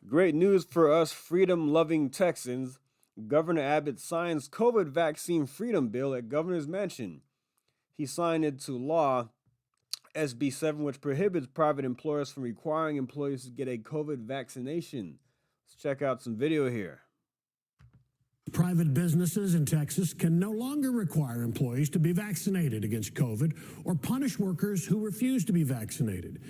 Great news for us freedom loving Texans. Governor Abbott signs COVID vaccine freedom bill at governor's mansion. He signed into law SB 7, which prohibits private employers from requiring employees to get a COVID vaccination. Let's check out some video here. Private businesses in Texas can no longer require employees to be vaccinated against COVID or punish workers who refuse to be vaccinated.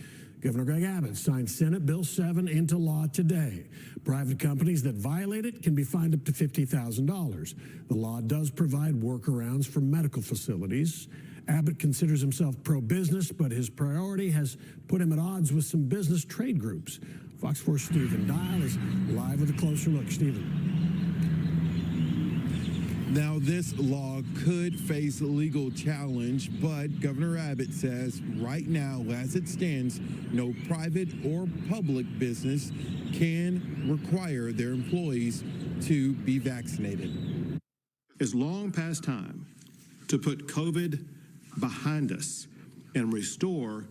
Governor Greg Abbott signed Senate Bill 7 into law today. Private companies that violate it can be fined up to $50,000. The law does provide workarounds for medical facilities. Abbott considers himself pro-business, but his priority has put him at odds with some business trade groups. Fox 4 Stephen Dial is live with a closer look. Stephen. Now, this law could face a legal challenge, but Governor Abbott says right now, as it stands, no private or public business can require their employees to be vaccinated. It's long past time to put COVID behind us and restore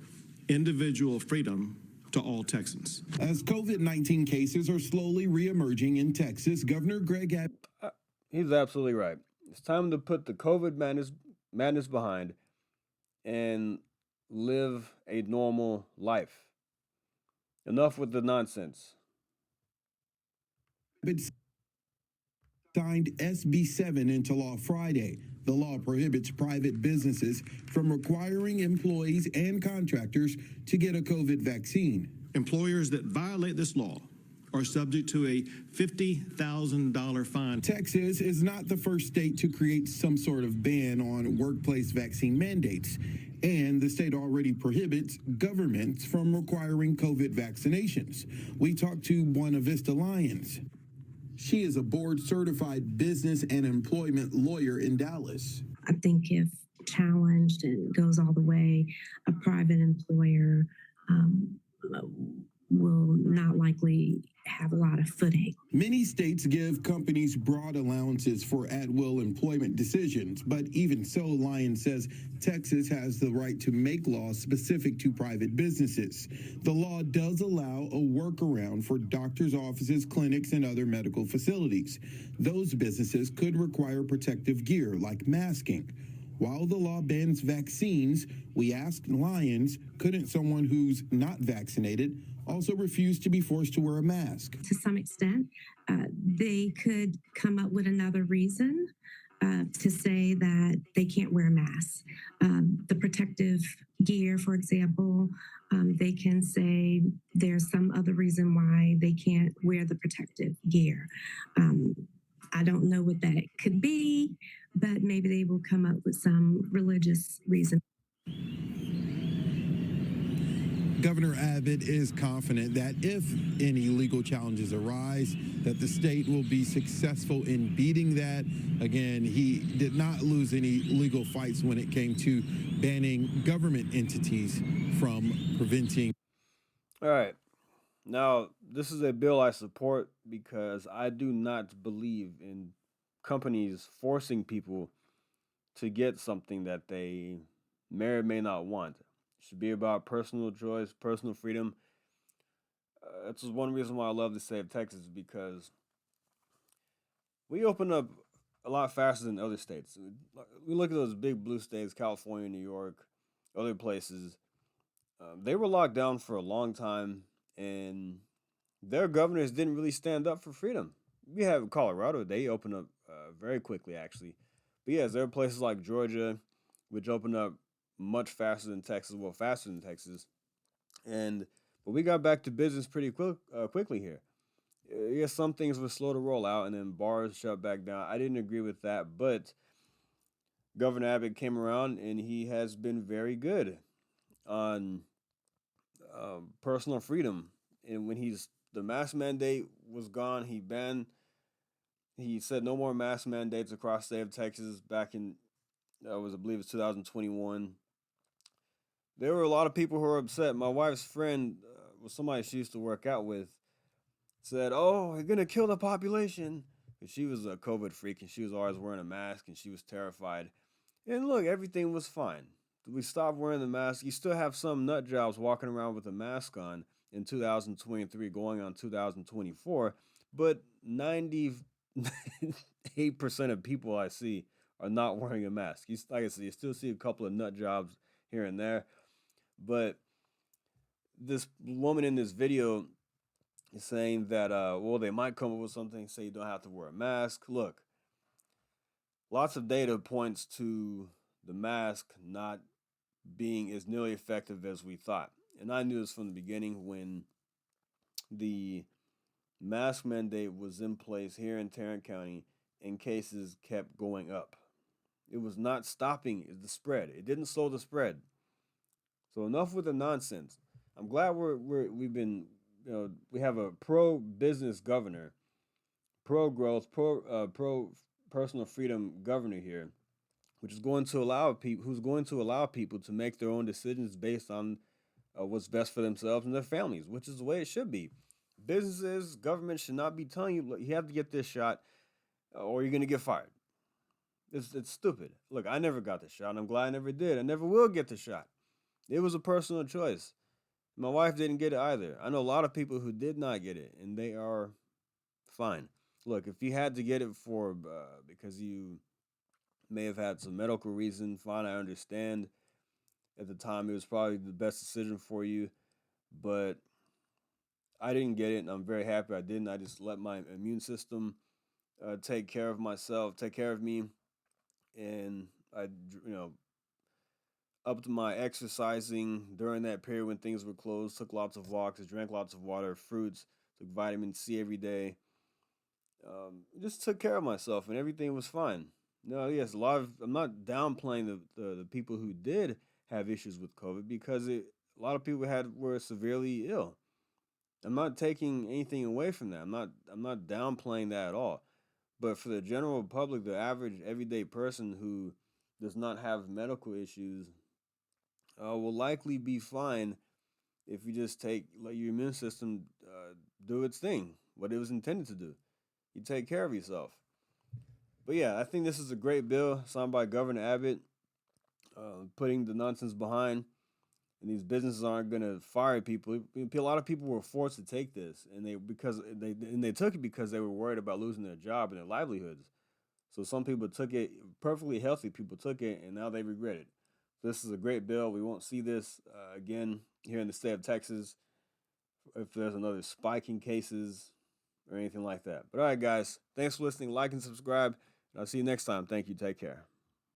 individual freedom to all Texans. As COVID-19 cases are slowly reemerging in Texas, Governor Greg Abbott... He's absolutely right. It's time to put the COVID madness behind and live a normal life. Enough with the nonsense. Signed SB 7 into law Friday. The law prohibits private businesses from requiring employees and contractors to get a COVID vaccine. Employers that violate this law are subject to a $50,000 fine. Texas is not the first state to create some sort of ban on workplace vaccine mandates, and the state already prohibits governments from requiring COVID vaccinations. We talked to Buena Vista Lyons. She is a board-certified business and employment lawyer in Dallas. I think if challenged and goes all the way, a private employer will not likely have a lot of footing. Many states give companies broad allowances for at-will employment decisions, but even so, Lyons says Texas has the right to make laws specific to private businesses. The law does allow a workaround for doctors' offices, clinics, and other medical facilities. Those businesses could require protective gear like masking. While the law bans vaccines, we asked Lyons, couldn't someone who's not vaccinated also refuse to be forced to wear a mask? To some extent, they could come up with another reason to say that they can't wear a mask. The protective gear, for example, they can say there's some other reason why they can't wear the protective gear. I don't know what that could be, but maybe they will come up with some religious reason. Governor Abbott is confident that if any legal challenges arise, that the state will be successful in beating that. Again, he did not lose any legal fights when it came to banning government entities from preventing. All right. Now, this is a bill I support because I do not believe in companies forcing people to get something that they may or may not want. It should be about personal choice, personal freedom. That's just one reason why I love to save Texas, because we open up a lot faster than other states. We look at those big blue states, California, New York, other places. They were locked down for a long time, and their governors didn't really stand up for freedom. We have Colorado, they opened up very quickly, actually. But yes, there are places like Georgia, which opened up much faster than Texas, well, faster than Texas. But we got back to business pretty quickly here. Yes, some things were slow to roll out, and then bars shut back down. I didn't agree with that, but Governor Abbott came around, and he has been very good on personal freedom. And when the mask mandate was gone, he said no more mask mandates across the state of Texas back in, I believe it's 2021. There were a lot of people who were upset. My wife's friend was somebody she used to work out with, said, "Oh, you're going to kill the population." And she was a COVID freak, and she was always wearing a mask, and she was terrified. And look, everything was fine. We stopped wearing the mask. You still have some nut jobs walking around with a mask on, in 2023 going on 2024, but 98% of people I see are not wearing a mask. Like I said, you still see a couple of nut jobs here and there, but this woman in this video is saying that, well, they might come up with something, say you don't have to wear a mask. Look, lots of data points to the mask not being as nearly effective as we thought. And I knew this from the beginning when the mask mandate was in place here in Tarrant County and cases kept going up. It was not stopping the spread. It didn't slow the spread. So enough with the nonsense. I'm glad we've been, we have a pro business governor, pro growth, pro personal freedom governor here, which is going to allow people who's going to allow people to make their own decisions based on what's best for themselves and their families, which is the way it should be. Businesses, government should not be telling you, look, you have to get this shot or you're going to get fired. It's stupid. Look, I never got the shot. And I'm glad I never did. I never will get the shot. It was a personal choice. My wife didn't get it either. I know a lot of people who did not get it, and they are fine. Look, if you had to get it for because you may have had some medical reason, fine, I understand. At the time, it was probably the best decision for you, but I didn't get it, and I'm very happy I didn't. I just let my immune system take care of myself, take care of me, and I, upped my exercising during that period when things were closed. Took lots of walks, drank lots of water, fruits, took vitamin C every day. Just took care of myself, and everything was fine. No, yes, a lot of I'm not downplaying the people who did have issues with COVID because a lot of people were severely ill. I'm not taking anything away from that. I'm not downplaying that at all. But for the general public, the average everyday person who does not have medical issues will likely be fine if you just let your immune system do its thing, what it was intended to do. You take care of yourself. But yeah, I think this is a great bill signed by Governor Abbott, putting the nonsense behind. And these businesses aren't going to fire people. A lot of people were forced to take this, and they took it because they were worried about losing their job and their livelihoods. So some people took it, perfectly healthy people took it, and now they regret it. This is a great bill. We won't see this again here in the state of Texas if there's another spike in cases or anything like that. But all right, guys, thanks for listening. Like and subscribe. And I'll see you next time. Thank you. Take care.